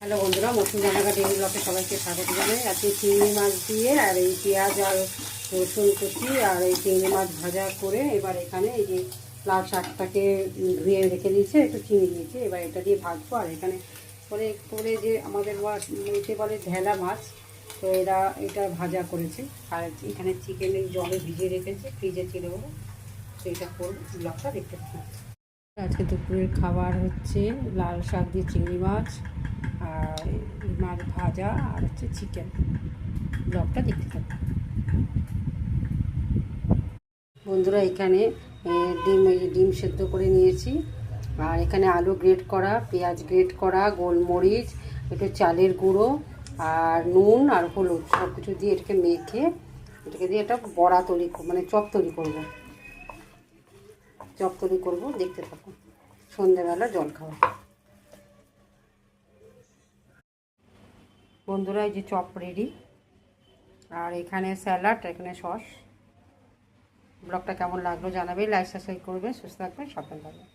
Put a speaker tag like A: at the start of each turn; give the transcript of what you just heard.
A: Hello বন্ধুরা, মৌসুমি রান্নাঘর daily ব্লগে সবাইকে স্বাগত জানাই। আজকে চিংড়ি মাছ দিয়ে আর এই পেঁয়াজ আর রসুন কুচি আর এই চিংড়ি মাছ ভাজা করে এবার এখানে এই যে লাল শাকটাকে ধুয়ে রেখে দিয়েছে, একটু চিনি দিয়েছে, এবার এটা দিয়ে ভাজবো। আর এখানে করে করে যে আমাদের এতে বলে ঢেলা মাছ, তো এটা ভাজা করেছে। আর এখানে চিকেন জলে ভিজিয়ে রেখেছে, ফ্রিজে ছিল বলে, তো এটা করবো। ব্লগটা দেখতে পাচ্ছি। আজকে দুপুরের খাবার হচ্ছে লাল শাক দিয়ে চিংড়ি মাছ আর মাছ ভাজা আর হচ্ছে চিকেন। ব্লগটা দেখতে থাকুন বন্ধুরা। এখানে ডিম সেদ্ধ করে নিয়েছি, আর এখানে আলু গ্রেট করা, পেঁয়াজ গ্রেট করা, গোলমরিচ, একটু চালের গুঁড়ো আর নুন আর হলুদ সব কিছু দিয়ে এটাকে মেখে এটাকে দিয়ে একটা বড়া তৈরি, মানে চপ তৈরি করবো। দেখতে থাকুন। সন্ধ্যেবেলা জল খাওয়া বন্ধুরা, এই যে চপ রেডি, আর এখানে স্যালাড, এখানে সস। ব্লগটা কেমন লাগলো জানাবে, লাইক সাবস্ক্রাইব করবে, সুস্থ থাকবেন, সাবধান থাকবেন।